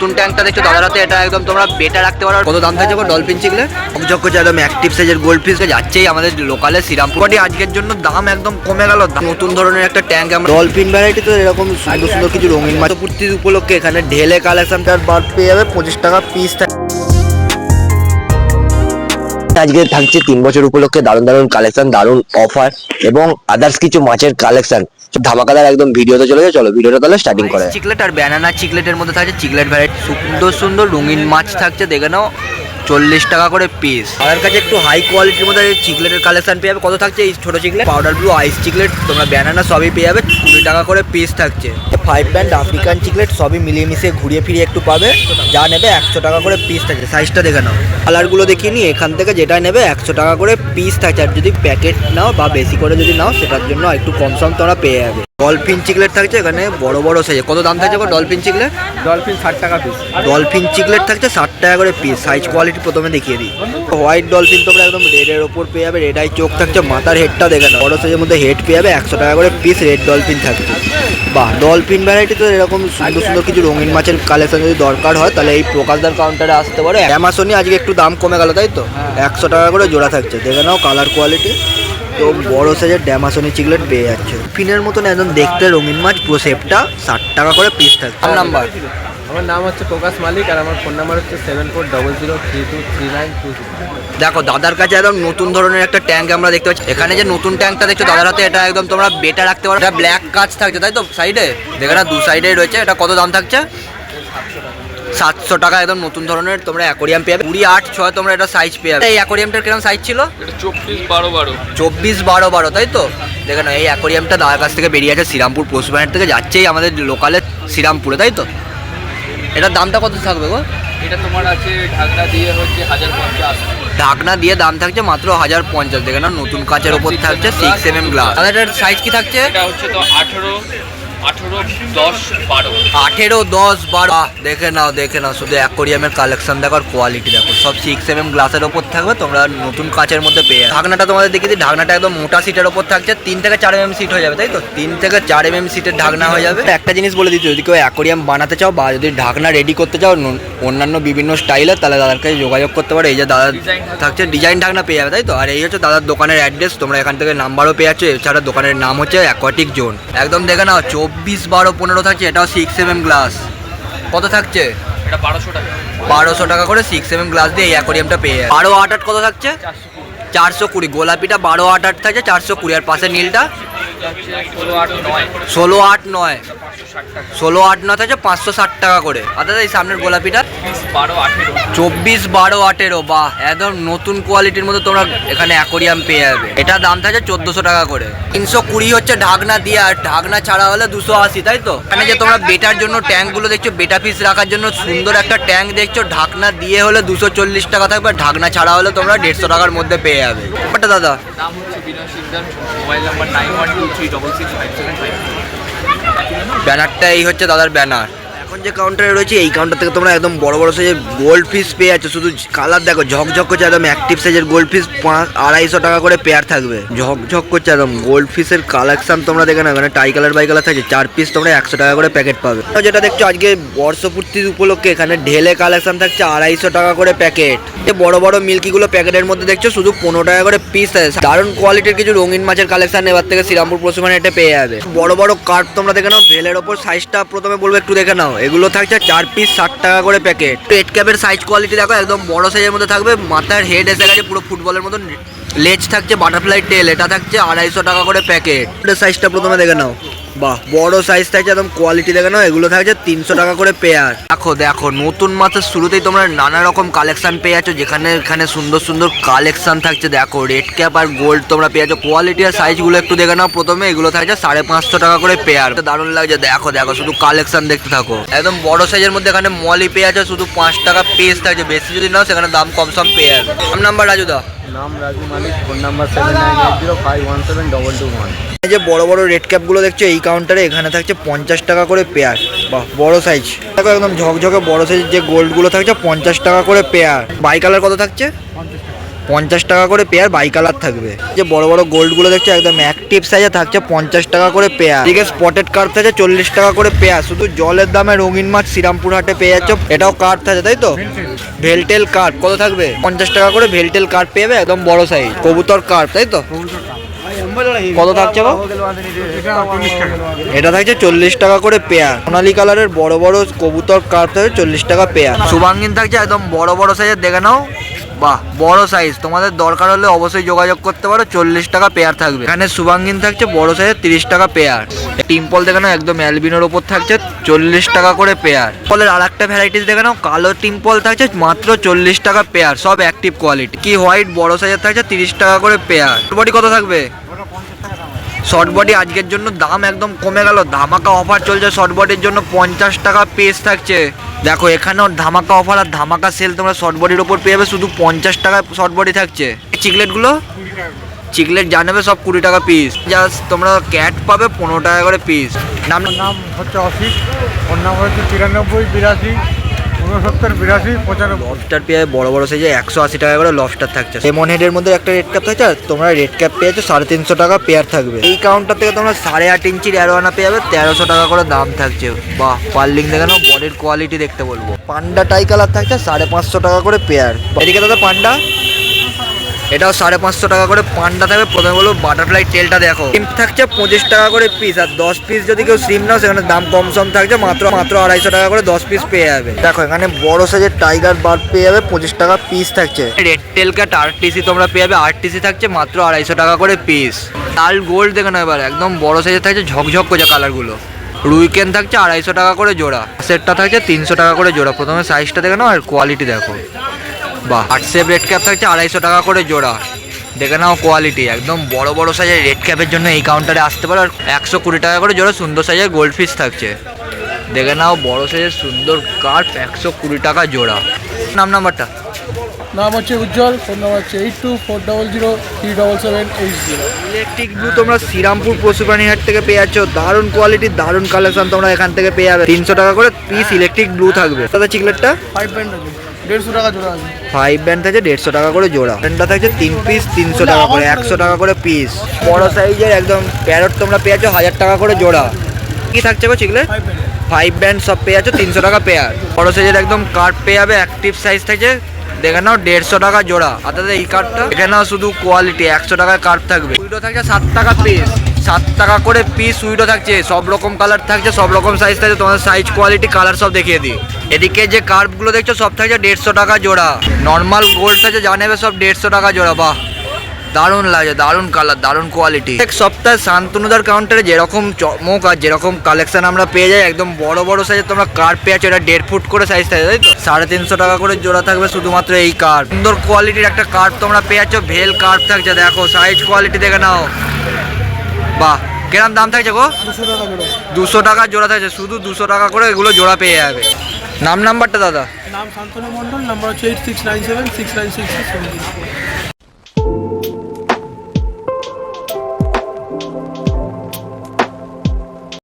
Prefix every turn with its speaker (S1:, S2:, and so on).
S1: নতুন ট্যাঙ্কটা দেখছো দাদার হাতে, এটা একদম তোমরা বেটা রাখতে পারো। কত দাম থাকছে ডলফিন চিকলে ঝকঝক করছে একদম অ্যাক্টিভ সাইজের গোল্ড ফিশ যাচ্ছেই আমাদের লোকালে শ্রীরামপুর। আজকের জন্য দাম একদম কমে গেল। নতুন ধরনের একটা ট্যাঙ্ক আমরা ডলফিন ভ্যারাইটি, তো এরকম সুন্দর সুন্দর কিছু রঙিন মাছ পূর্তির উপলক্ষে এখানে ঢেলে কালেকশনটার বার পেয়ে যাবে 25 টাকা পিস। আজকে থাকছে 3 বছর উপলক্ষে দারুণ দারুণ কালেকশন, দারুণ অফার এবং আদার্স কিছু মাছের কালেকশন ধামাকাদার একদম ভিডিওতে চলে যায়। চলো ভিডিওটা তাহলে স্টার্টিং করা। চিকলেট আর ব্যানানা চিকলেটের মধ্যে থাকছে চিকলেট ভ্যারাইটি, সুন্দর সুন্দর রঙিন মাছ থাকছে, দেখে নাও 40 টাকা করে পিস। আমার কাছে একটু হাই কোয়ালিটির মধ্যে চিকলেটের কালেকশন পেয়ে যাবে। কত থাকছে এই ছোট চিকলেট, পাউডার ব্লু, আইস চিকলেট, তোমরা ব্যানানা সবই পেয়ে যাবে 20 টাকা করে পিস থাকছে। 5 ব্যান্ড আফ্রিকান চিকলেট সবই মিলিয়ে মিশিয়ে ঘুরিয়ে ফিরিয়ে একটু পাবে, যা নেবে 100 টাকা করে পিস থাকছে। সাইজটা দেখে নাও, কালারগুলো দেখিয়ে নি, এখান থেকে যেটা নেবে 100 টাকা করে পিস থাকছে। আর যদি প্যাকেট নাও বা বেশি করে যদি নাও সেটার জন্য একটু কম সম তোমরা পেয়ে যাবে। ডলফিন চিকলেট থাকছে এখানে বড় বড় সাইজে। কত দাম থাকছে ডলফিন চিকলেট?
S2: ডলফিন 60 টাকা পিস।
S1: ডলফিন চিকলেট থাকছে 60 টাকা করে পিস। সাইজ কোয়ালিটি প্রথমে দেখিয়ে দিই। হোয়াইট ডলফিন তোমরা একদম রেডের ওপর পেয়ে যাবে, রেড আই চোখ থাকছে, মাথার হেডটা দেখে নাও, বড় সাইজের মধ্যে হেড পেয়ে যাবে 100 টাকা করে পিস। রেড ডলফিন থাকছে। বাহ, ডলফিন ভ্যারাইটি তো এরকম সুন্দর সুন্দর কিছু রঙিন মাছের কালেকশন যদি দরকার হয় তাহলে এই প্রকাশদার কাউন্টারে আসতে পারো। অ্যামাজনে আজকে একটু দাম কমে গেল তাই তো, 100 টাকা করে জোড়া থাকছে, দেখে নাও কালার কোয়ালিটি। তো বড় সাইজের ড্যামাসনি চিকলেট পেয়ে যাচ্ছে। ফিনের মতন একদম দেখতে রঙিন মাছ, পুরো শেপটা 60 টাকা করে পিস থাকছে। নাম্বার,
S2: আমার নাম হচ্ছে প্রকাশ মালিক আর আমার ফোন নাম্বার হচ্ছে 7400323926।
S1: দেখো দাদার কাছে একদম নতুন ধরনের একটা ট্যাঙ্ক আমরা দেখতে পাচ্ছি। এখানে যে নতুন ট্যাঙ্কটা দেখছো দাদার হাতে, এটা একদম তোমরা বেটা রাখতে পারো। এটা ব্ল্যাক কাচ থাকছে তাই তো সাইডে, দেখে না দু সাইডেই রয়েছে। এটা কত দাম থাকছে? 700 টাকা। একদম নতুন ধরনের তোমরা অ্যাকোরিয়াম পেয়ে যাবে। 20, 8, 6 তোমরা এটা সাইজ পেয়ে যাবে। এই অ্যাকোরিয়ামটার কিরকম সাইজ ছিল? 24-12 তাই তো। দেখে না এই অ্যাকোরিয়ামটা দাদার কাছ থেকে বেরিয়ে আছে শ্রীরামপুর পোস্টম্যানের থেকে, যাচ্ছেই আমাদের লোকালে শ্রীরামপুরে তাই তো। এটার দামটা কত থাকবে গো?
S2: এটা তোমার আছে ঢাকনা দিয়ে হচ্ছে 1050।
S1: ঢাকনা দিয়ে দাম থাকছে মাত্র 1050। দেখে না নতুন কাচের ওপর থাকছে 6mm গ্লাস। তাহলে এটার সাইজ কি থাকছে?
S2: এটা হচ্ছে তো 18, 10, 12।
S1: 18, 10, 12। দেখে নাও শুধু অ্যাকোরিয়ামের কালেকশন দেখো আর কোয়ালিটি দেখো, সব 6mm গ্লাসের ওপর থাকবে, তোমরা নতুন কাচের মধ্যে পেয়ে যাবে। ঢাকনাটা তোমাদের দেখিয়ে দিই, ঢাকনাটা একদম মোটা সিটের ওপর থাকছে, 3 থেকে 4mm সিট হয়ে যাবে তাই তো, 3 থেকে 4mm সিটের ঢাকনা হয়ে যাবে। একটা জিনিস বলে দিচ্ছি, যদি কেউ অ্যাকোরিয়াম বানাতে চাও বা যদি ঢাকনা রেডি করতে চাও অন্যান্য বিভিন্ন স্টাইলের, তাহলে দাদার কাছে যোগাযোগ করতে পারো। এই যে দাদা থাকছে ডিজাইন ঢাকনা পেয়ে যাবে তাই তো। আর এই হচ্ছে দাদার দোকানের অ্যাড্রেস, তোমরা এখান থেকে নাম্বারও পেয়ে যাচ্ছ। এছাড়া দোকানের নাম হচ্ছে অ্যাকোয়াটিক জোন। একদম দেখে নাও 24, 12, 15 থাকছে। এটাও 6mm গ্লাস। কত থাকছে?
S2: এটা 1200 টাকা।
S1: 1200 টাকা করে 6mm গ্লাস দিয়ে এই অ্যাকোরিয়ামটা পেয়ে যাবে। 12, 8, 8 কত থাকছে? 420। গোলাপিটা 12, 8, 8 থাকছে 420। আর পাশে নীলটা 16, 8, 9 থাকছে 560 টাকা করে। অর্থাৎ এই সামনের গোলাপিটা 24, 12, 18। বাহ, একদম নতুন কোয়ালিটির মধ্যে তোমরা এখানে অ্যাকোরিয়াম পেয়ে যাবে। এটা দাম থাকছে 1400 টাকা করে। 320 হচ্ছে ঢাকনা দিয়ে, আর ঢাকনা ছাড়া হলে 280 তাই তো। এখানে যে তোমরা বেটার জন্য ট্যাঙ্কগুলো দেখছো, বেটা পিস রাখার জন্য সুন্দর একটা ট্যাঙ্ক দেখছো, ঢাকনা দিয়ে হলে 240 টাকা থাকবে, ঢাকনা ছাড়া হলে তোমরা 150 টাকার মধ্যে পেয়ে যাবে। ওটা দাদা
S2: নাম হচ্ছে বিনয় সিকদার, মোবাইল নাম্বার 9123666755।
S1: ব্যানারটা এই হচ্ছে দাদার ব্যানার। এখন যে কাউন্টারে রয়েছে এই কাউন্টার থেকে তোমরা একদম বড় বড় সাইজের গোল্ড ফিশ পেয়ে যাচ্ছ। শুধু কালার দেখো, ঝকঝক করছে একদম অ্যাক্টিভ সাইজের গোল্ড ফিশ 250 টাকা করে পেয়ার থাকবে। ঝকঝক করছে একদম গোল্ড ফিশের কালেকশন তোমরা দেখে না, এখানে টাই কালার বাই কালার থাকছে। 4 পিস তোমরা 100 টাকা করে প্যাকেট পাবে। যেটা দেখছো আজকে বর্ষপূর্তির উপলক্ষে এখানে ঢেলে কালেকশন থাকছে 250 টাকা করে প্যাকেট। বড় বড় মিল্কিগুলো প্যাকেটের মধ্যে দেখছো শুধু 15 টাকা করে পিস আছে। দারুণ কোয়ালিটির কিছু রঙিন মাছের কালেকশন এবার থেকে শ্রীরামপুর পশুমানে এটা পেয়ে যাবে। বড় বড় কার্প তোমরা দেখে নাও, ভেলের ওপর সাইজটা প্রথমে বলবো একটু দেখে নাও। এগুলো থাকছে 4 পিস 60 টাকা করে প্যাকেট। পেট ক্যাপের সাইজ কোয়ালিটি দেখো, একদম বড় সাইজের মধ্যে থাকবে। মাথার হেড এসে গেছে পুরো ফুটবলের মতন, লেজ থাকছে বাটারফ্লাই টেল। এটা থাকছে 250 টাকা করে প্যাকেট। সাইজটা প্রথমে দেখে নাও, বাহ বড় সাইজ থাকছে, একদম কোয়ালিটি দেখে নাও। এগুলো থাকছে 300 টাকা করে পেয়ার। দেখো নতুন মাছের শুরুতেই তোমরা নানা রকম কালেকশন পেয়ে যাচ্ছ, যেখানে এখানে সুন্দর সুন্দর কালেকশন থাকছে। দেখো রেড ক্যাপ আর গোল্ড তোমরা পেয়ে যাচ্ছ। কোয়ালিটি আর সাইজগুলো একটু দেখে নাও প্রথমে। এগুলো থাকছে 550 টাকা করে পেয়ার। দারুণ লাগছে, দেখো শুধু কালেকশন দেখতে থাকো। একদম বড় সাইজের মধ্যে এখানে মলি পেয়ে যাচ্ছে, শুধু 5 টাকা পিস থাকছে। বেশি যদি নাও সেখানে দাম কম সম পেয়ে যাবে। নাম্বার রাজুদা,
S2: নাম রাজু মালিক, ফোন নাম্বার 7980517221।
S1: এই যে বড় বড় রেড ক্যাপগুলো দেখছো এই কাউন্টারে, এখানে থাকছে 50 টাকা করে পেয়ার। বাহ বড় সাইজ দেখো, একদম ঝকঝকে বড় সাইজের যে গোল্ডগুলো থাকছে 50 টাকা করে পেয়ার। বাই কালার কত থাকছে? 50 টাকা করে পেয়ার, বাই কালার থাকবে। যে বড় বড় গোল্ডগুলো দেখছো একদম অ্যাক্টিভ সাইজে থাকছে 50 টাকা করে পেয়ার। এদিকে স্পটেড কার্ড থাকছে 40 টাকা করে পেয়ার। শুধু জলের দামে রঙিন মাছ শ্রীরামপুর হাটে পেয়ে যাচ্ছ। এটাও কার্ড থাকে তাই তো? ভেলটেল কার্ড কত থাকবে? 50 টাকা করে ভেলটেল কার্ড পেয়ে যাবে, একদম বড় সাইজ। কবুতর কার্ড তাই তো? কত থাকছে গো? এটা থাকছে 40 টাকা করে পেয়ার। সোনালী কালারের বড় বড় কবুতর কার্ড থাকছে 40 টাকা পেয়ার। শুভাঙ্গিন থাকছে একদম বড় বড় সাইজের, দেখে নাও। বাহ, বড় সাইজ। তোমাদের দরকার হলে অবশ্যই যোগাযোগ করতে পারো। 40 টাকা পেয়ার থাকবে। এখানে শুভাঙ্গিন থাকছে বড় সাইজের 30 টাকা পেয়ার। টিম্পল দেখে নাও একদম অ্যালবিনোর ওপর থাকছে 40 টাকা করে পেয়ার। টিম্পলের আর একটা ভ্যারাইটিস দেখে নাও, কালো টিম্পল থাকছে মাত্র 40 টাকা পেয়ার, সব অ্যাক্টিভ কোয়ালিটি। কি হোয়াইট বড় সাইজের থাকছে 30 টাকা করে পেয়ার। বডি কত থাকবে? শর্ট বডি আজকের জন্য দাম একদম কমে গেল, ধামাকা অফার চলছে শর্ট বডির জন্য। 50 টাকা পিস থাকছে। দেখো এখানেও ধামাকা অফার আর ধামাকা সেল তোমরা শর্ট বডির ওপর পেয়ে যাবে। শুধু 50 টাকা শর্ট বডি থাকছে। চিকলেটগুলো, চিকলেট জানাবে সব 20 টাকা পিস। জাস্ট তোমরা ক্যাট পাবে 15 টাকা করে পিস। নাম
S3: হচ্ছে অসিত, ওর নাম হচ্ছে 93 82 69 82 95।
S1: লবস্টার পেয়ে বড় বড় সাইজে 180 টাকা করে লবস্টার থাকছে। লেমন হেডের মধ্যে একটা রেড ক্যাপ থাকছে, আর তোমরা রেড ক্যাপ পেয়েছো 350 টাকা পেয়ার থাকবে। এই কাউন্টার থেকে তোমরা 8.5 ইঞ্চির অ্যারোয়ানা পেয়ে যাবে, 1300 টাকা করে দাম থাকছে। বাহ, পার্লিং দেখে নাও, বডির কোয়ালিটি দেখতে বলবো। পান্ডা টাই কালার থাকছে 550 টাকা করে পেয়ার। এদিকে দাদা পান্ডা, এটাও 550 টাকা করে পান্ডা থাকবে। প্রথমে বলবো বাটারফ্লাই টেলটা দেখো, সিম থাকছে 25 টাকা করে পিস, আর 10 পিস যদি কেউ সিম নাও সেখানে দাম কম সম থাকছে, মাত্র 250 টাকা করে 10 পিস পেয়ে যাবে। দেখো এখানে বড় সাইজের টাইগার বার্ড পেয়ে যাবে, 25 টাকা পিস থাকছে। রেড টেল ক্যাট আরটিসি তোমরা পেয়ে যাবে, আরটিসি থাকছে মাত্র 250 টাকা করে পিস। লাল গোল্ড দেখে নাও এবার, একদম বড় সাইজের থাকছে, ঝকঝক করে কালারগুলো। রুইকেন থাকছে 250 টাকা করে জোড়া। সেটটা থাকছে 300 টাকা করে জোড়া। প্রথমে সাইজটা দেখে নাও আর কোয়ালিটি দেখো। বাহ, হার্টসেপ রেড ক্যাপ থাকছে 250 টাকা করে জোড়া। দেখে নাও কোয়ালিটি, একদম বড় বড় সাইজের রেড ক্যাপের জন্য এই কাউন্টারে আসতে পারো। আর 120 টাকা করে জোড়া সুন্দর সাইজের গোল্ড ফিশ থাকছে। দেখে নাও বড় সাইজের সুন্দর কার্প 120 টাকা জোড়া। নাম্বারটা?
S3: নাম হচ্ছে উজ্জ্বল, ফোন নাম্বার হচ্ছে 8240037780।
S1: ইলেকট্রিক ব্লু তোমরা শ্রীরামপুর পশুপ্রাণী হাট থেকে পেয়ে যাচ্ছ। দারুণ কোয়ালিটি, দারুণ কালেকশন তোমরা এখান থেকে পেয়ে যাবে। 300 টাকা করে পিস ইলেকট্রিক ব্লু থাকবে। দাদা চিকলেটটা
S3: 5 ব্যান্ড আছে, 150 টাকা জোড়া আছে।
S1: 5 ব্যান্ড থাকছে 150 টাকা করে জোড়া। ব্যান্ডটা থাকছে 3 পিস 300 টাকা করে, 100 টাকা করে পিস। বড় সাইজের একদম প্যারট তোমরা পেয়ে যাচ্ছ 1000 টাকা করে জোড়া। কি থাকছে গো চিকলেট? 5 ব্যান্ড সব পেয়ে যাচ্ছ 300 টাকা পেয়ার। বড় সাইজের একদম কার্ড পেয়ে যাবে, অ্যাক্টিভ সাইজ থাকছে। দেখে নাও 150 টাকা জোড়া। অর্থাৎ এই কার্ডটা দেখে নাও, শুধু কোয়ালিটি 100 টাকার কার্ড থাকবে। উইডো থাকছে 7 টাকা পিস, 7 টাকা করে পিস উইডো থাকছে। সব রকম কালার থাকছে, সব রকম সাইজ থাকছে। তোমাদের সাইজ কোয়ালিটি কালার সব দেখিয়ে দিই। এদিকে যে কার্ভগুলো দেখছো সব থাকছে 150 টাকা জোড়া। নর্মাল গোল্ড থাকছে যা নেবে সব 150 টাকা জোড়া। বাহ, দারুণ লাগে, দারুণ কালার, দারুণ কোয়ালিটি। এক সপ্তাহে শান্তনুদার কাউন্টারে যেরকম চমক আর যেরকম কালেকশন আমরা পেয়ে যাই, একদম বড় বড় সাইজের তোমরা কার্ড পেয়ে যাচ্ছ। এটা 1.5 ফুট করে সাইজ থাকে, তাই তো? 350 টাকা করে জোড়া থাকবে শুধুমাত্র এই কার্ড। সুন্দর কোয়ালিটির একটা কার্ড তোমরা পেয়ে যাচ্ছ, ভেল কার্ড থাকছে। দেখো সাইজ কোয়ালিটি দেখে নাও। বাহ, কিরম দাম থাকছে গো?
S3: 200 টাকা জোড়া।
S1: 200 টাকা জোড়া থাকছে, শুধু 200 টাকা করে এগুলো জোড়া পেয়ে যাবে। নাম্বারটা দাদা?
S3: নাম শান্তনু মণ্ডল, নাম্বার হচ্ছে 8697696673।